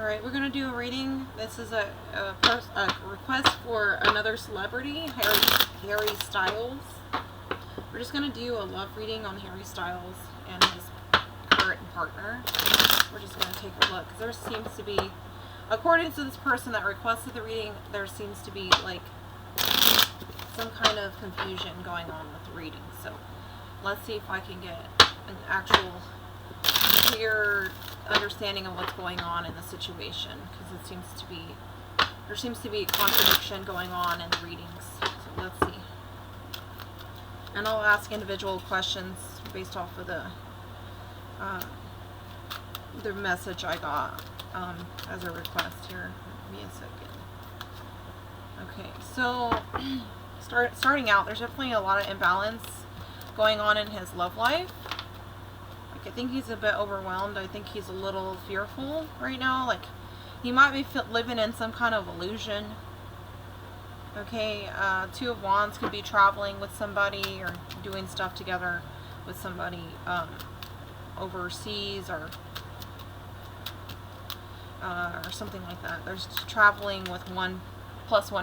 Alright, we're going to do a reading. This is a request for another celebrity, Harry Styles. We're just going to do a love reading on Harry Styles and his current partner. We're just going to take a look. There seems to be, according to this person that requested the reading, there seems to be like some kind of confusion going on with the reading. So let's see if I can get an actual clear understanding of what's going on in the situation, because there seems to be a contradiction going on in the readings. So let's see. And I'll ask individual questions based off of the message I got as a request here. Give me a second. Okay, so starting out, there's definitely a lot of imbalance going on in his love life. I think he's a bit overwhelmed. I think he's a little fearful right now. Like, he might be living in some kind of illusion. Okay, Two of Wands could be traveling with somebody or doing stuff together with somebody overseas or something like that. There's traveling with one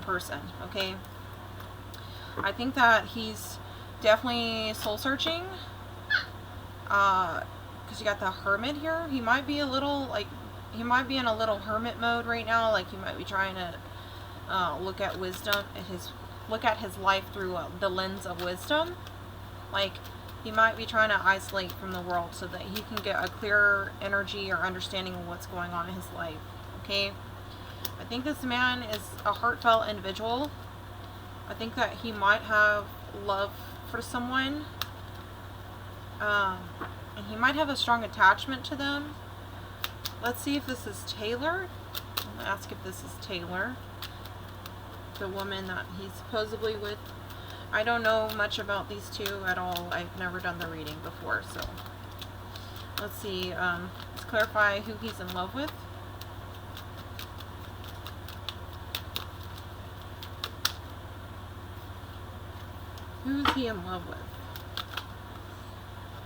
person, okay? I think that he's definitely soul searching. Because you got the Hermit here. He might be a little, like, he might be in a little hermit mode right now. Like, he might be trying to look at wisdom, look at his life through the lens of wisdom. Like, he might be trying to isolate from the world so that he can get a clearer energy or understanding of what's going on in his life. Okay? I think this man is a heartfelt individual. I think that he might have love for someone. And he might have a strong attachment to them. Let's see if this is Taylor. I'm going to ask if this is Taylor, the woman that he's supposedly with. I don't know much about these two at all. I've never done the reading before, so let's see. Let's clarify who he's in love with. Who is he in love with?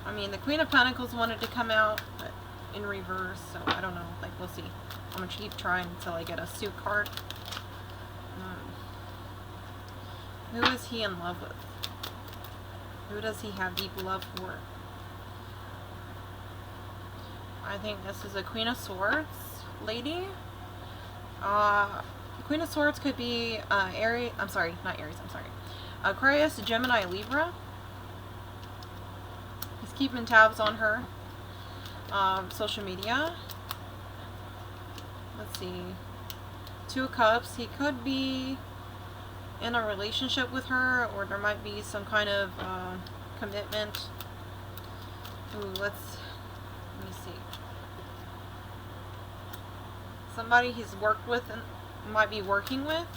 I mean, the Queen of Pentacles wanted to come out, but in reverse, so I don't know. Like, we'll see. I'm going to keep trying until I get a suit card. Who is he in love with? Who does he have deep love for? I think this is a Queen of Swords lady. Queen of Swords could be Aries. I'm sorry, not Aries. I'm sorry. Aquarius, Gemini, Libra. He's keeping tabs on her. Social media. Let's see. Two of Cups. He could be in a relationship with her, or there might be some kind of commitment. Ooh, let me see. Somebody he's worked with and might be working with.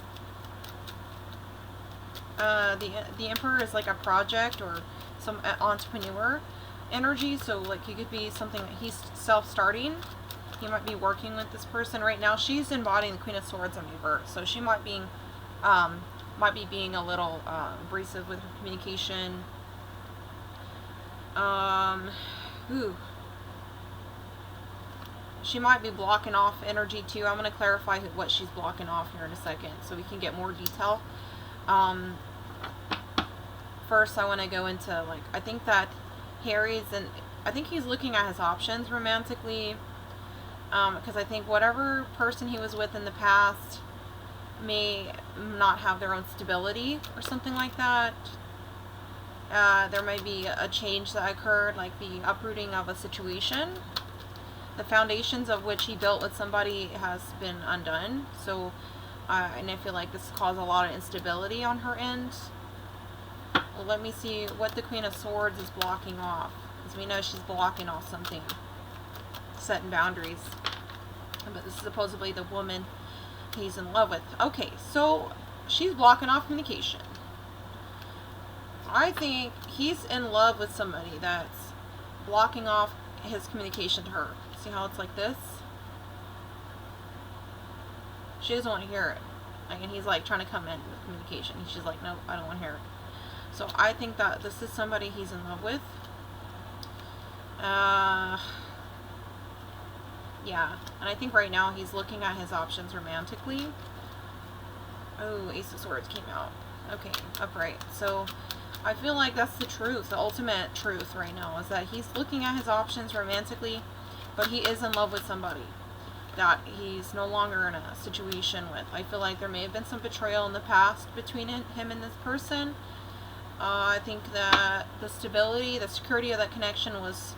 The Emperor is like a project or some entrepreneur energy, so like he could be something that he's self-starting. He might be working with this person right now. She's embodying the Queen of Swords in reverse, so she might be being a little abrasive with her communication. She might be blocking off energy too. I'm going to clarify what she's blocking off here in a second so we can get more detail. First I want to go into, like, I think that I think he's looking at his options romantically, because I think whatever person he was with in the past may not have their own stability or something like that. There may be a change that occurred, like the uprooting of a situation. The foundations of which he built with somebody has been undone. So, and I feel like this caused a lot of instability on her end. Well, let me see what the Queen of Swords is blocking off, because we know she's blocking off something, setting boundaries. But this is supposedly the woman he's in love with. Okay, so she's blocking off communication. I think he's in love with somebody that's blocking off his communication to her. See how it's like this? She doesn't want to hear it. Like, and he's like trying to come in with communication. She's like, no, I don't want to hear it. So I think that this is somebody he's in love with. Yeah, and I think right now he's looking at his options romantically. Oh, Ace of Swords came out. Okay, upright. So I feel like that's the truth, the ultimate truth right now, is that he's looking at his options romantically, but he is in love with somebody that he's no longer in a situation with. I feel like there may have been some betrayal in the past between him and this person. I think that the stability, the security of that connection was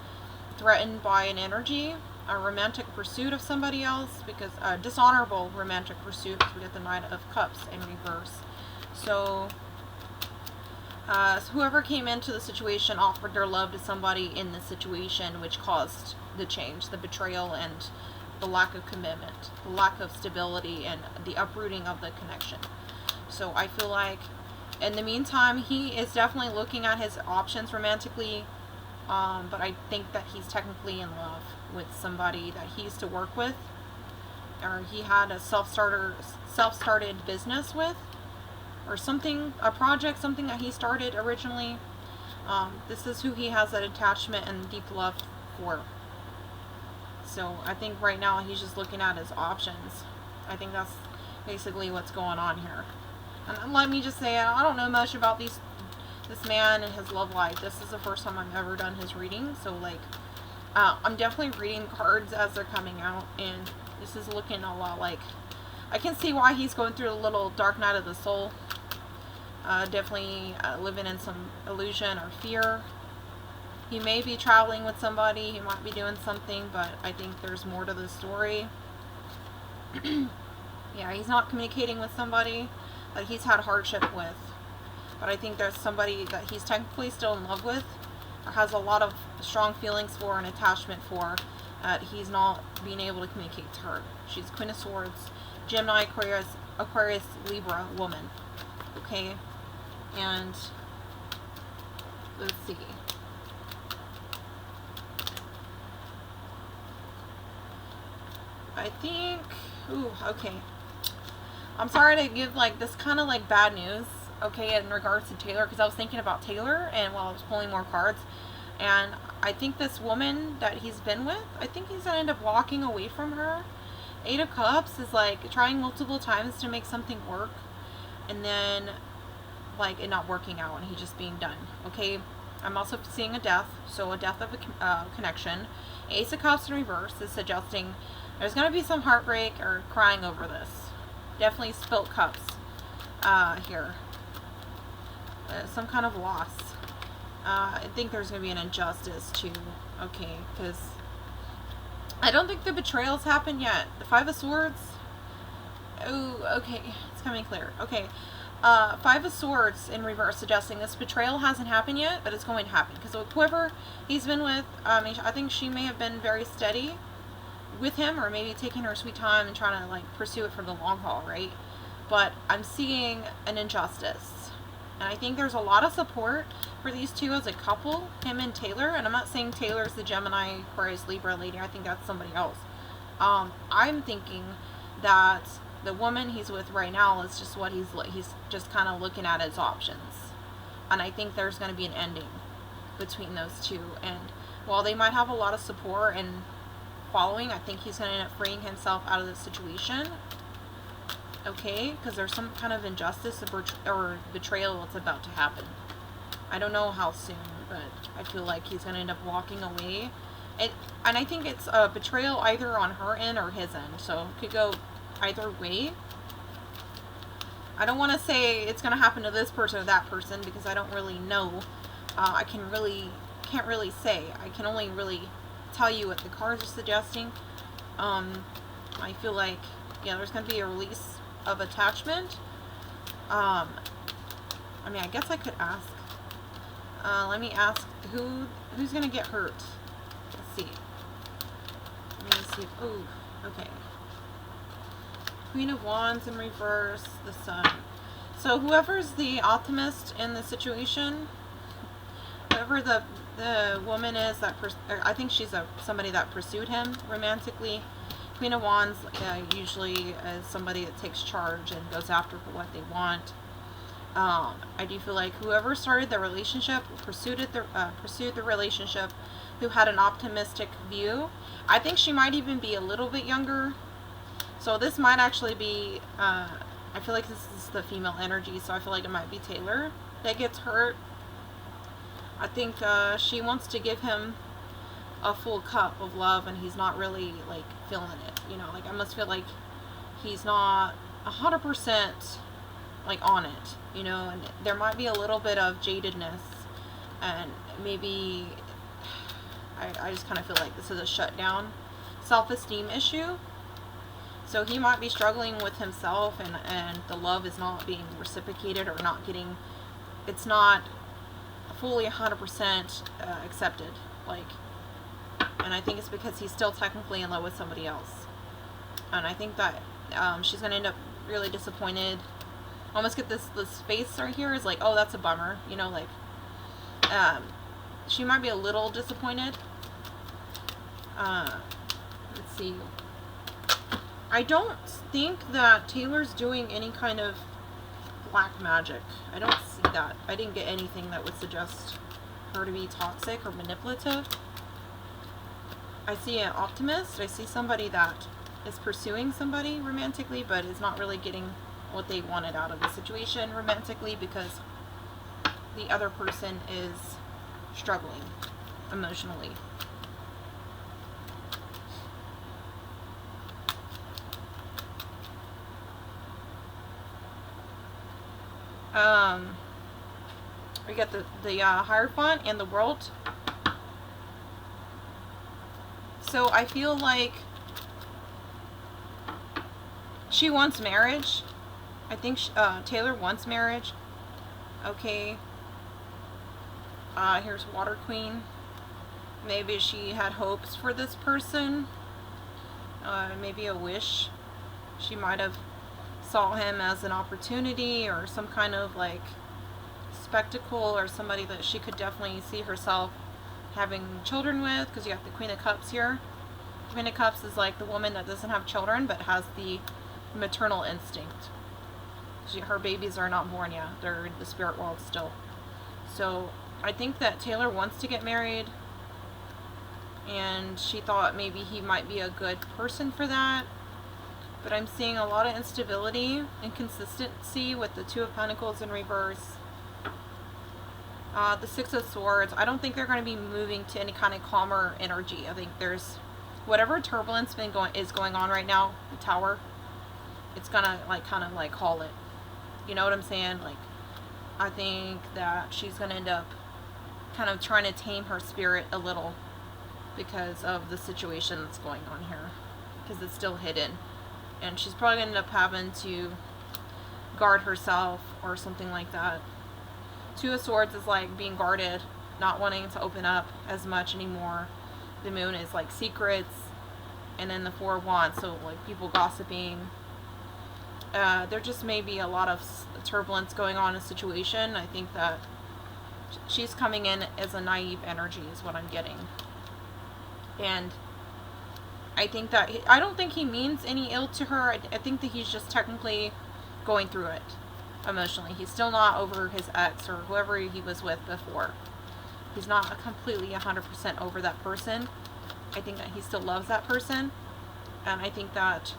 threatened by an energy, a romantic pursuit of somebody else, because a dishonorable romantic pursuit, because we get the Knight of Cups in reverse. So whoever came into the situation offered their love to somebody in the situation, which caused the change, the betrayal, and the lack of commitment, the lack of stability, and the uprooting of the connection. So I feel like in the meantime, he is definitely looking at his options romantically, but I think that he's technically in love with somebody that he used to work with, or he had a self-started business with, or something, a project, something that he started originally. This is who he has that attachment and deep love for. So I think right now he's just looking at his options. I think that's basically what's going on here. And let me just say, I don't know much about this man and his love life. This is the first time I've ever done his reading. So like, I'm definitely reading cards as they're coming out, and this is looking a lot like, I can see why he's going through a little dark night of the soul. Definitely living in some illusion or fear. He may be traveling with somebody, he might be doing something, but I think there's more to the story. Yeah, he's not communicating with somebody that he's had hardship with, but I think there's somebody that he's technically still in love with, or has a lot of strong feelings for and attachment for, that he's not being able to communicate to her. She's Queen of Swords, Gemini, Aquarius, Libra woman. Okay, and let's see. I think, okay. I'm sorry to give like this kind of like bad news, okay, in regards to Taylor, because I was thinking about Taylor and while I was pulling more cards, and I think this woman that he's been with, I think he's gonna end up walking away from her. Eight of Cups is like trying multiple times to make something work, and then like it not working out, and he just being done. Okay, I'm also seeing a death, so a death of a connection. Ace of Cups in reverse is suggesting there's going to be some heartbreak or crying over this. Definitely spilt cups here. Some kind of loss. I think there's going to be an injustice too. Okay, because I don't think the betrayal's happened yet. The Five of Swords. Oh, okay. It's coming clear. Okay. Five of Swords in reverse, suggesting this betrayal hasn't happened yet, but it's going to happen. Because whoever he's been with, I think she may have been very steady with him, or maybe taking her sweet time and trying to like pursue it for the long haul, right? But I'm seeing an injustice, and I think there's a lot of support for these two as a couple, him and Taylor. And I'm not saying Taylor's the Gemini, Aquarius, Libra lady. I think that's somebody else. I'm thinking that the woman he's with right now is just what he's just kind of looking at his options, and I think there's going to be an ending between those two. And while they might have a lot of support and following, I think he's going to end up freeing himself out of the situation. Okay, because there's some kind of injustice or betrayal that's about to happen. I don't know how soon, but I feel like he's going to end up walking away. And I think it's a betrayal either on her end or his end, so it could go either way. I don't want to say it's going to happen to this person or that person, because I don't really know. I can't really say. I can only really tell you what the cards are suggesting. I feel like, yeah, there's going to be a release of attachment. I mean, I guess I could ask. Let me ask who's going to get hurt. Let's see. Let me see. Oh, okay. Queen of Wands in reverse, the Sun. So whoever's the optimist in the situation, whoever the woman is that I think she's somebody that pursued him romantically. Queen of Wands usually is somebody that takes charge and goes after for what they want. I do feel like whoever started the relationship pursued the relationship who had an optimistic view. I think she might even be a little bit younger. So this might actually be, I feel like this is the female energy, so I feel like it might be Taylor that gets hurt. I think she wants to give him a full cup of love, and he's not really, like, feeling it. You know, like, I must feel like he's not 100%, like, on it, you know, and there might be a little bit of jadedness, and maybe, I just kind of feel like this is a shutdown self-esteem issue. So he might be struggling with himself, and the love is not being reciprocated, or not getting, it's not fully 100% accepted, like, and I think it's because he's still technically in love with somebody else. And I think that she's going to end up really disappointed. Almost get this face right here is like, oh, that's a bummer, you know, like, she might be a little disappointed. Let's see. I don't think that Taylor's doing any kind of black magic. I don't see that. I didn't get anything that would suggest her to be toxic or manipulative. I see an optimist. I see somebody that is pursuing somebody romantically, but is not really getting what they wanted out of the situation romantically, because the other person is struggling emotionally. We got the Hierophant and the World. So I feel like she wants marriage. I think Taylor wants marriage. Okay. Here's Water Queen. Maybe she had hopes for this person. Maybe a wish. She might have saw him as an opportunity, or some kind of, like, spectacle, or somebody that she could definitely see herself having children with, because you have the Queen of Cups here. Queen of Cups is like the woman that doesn't have children but has the maternal instinct. Her babies are not born yet. They're in the spirit world still. So I think that Taylor wants to get married, and she thought maybe he might be a good person for that. But I'm seeing a lot of instability, inconsistency with the Two of Pentacles in reverse. The Six of Swords. I don't think they're going to be moving to any kind of calmer energy. I think there's whatever turbulence is going on right now, the Tower, it's gonna, like, kind of like haul it. You know what I'm saying? Like, I think that she's gonna end up kind of trying to tame her spirit a little because of the situation that's going on here, because it's still hidden, and she's probably gonna end up having to guard herself or something like that. Two of Swords is like being guarded, not wanting to open up as much anymore. The Moon is like secrets, and then the Four of Wands, so like people gossiping. There just may be a lot of turbulence going on in a situation. I think that she's coming in as a naive energy is what I'm getting. And I think that I don't think he means any ill to her. I think that he's just technically going through it emotionally. He's still not over his ex or whoever he was with before. He's not completely 100% over that person. I think that he still loves that person. And I think that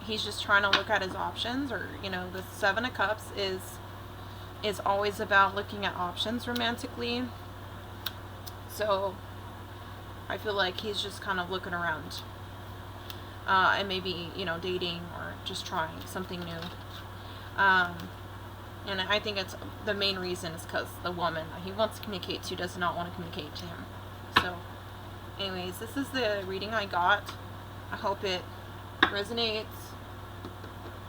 he's just trying to look at his options, or, you know, the Seven of Cups is always about looking at options romantically. So I feel like he's just kind of looking around. And maybe, you know, dating or just trying something new. And I think it's the main reason is because the woman he wants to communicate to does not want to communicate to him. So anyways, this is the reading I got. I hope it resonates.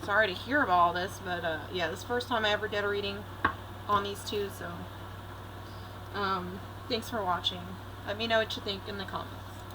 Sorry to hear about all this, but yeah, this is the first time I ever did a reading on these two, so thanks for watching. Let me know what you think in the comments.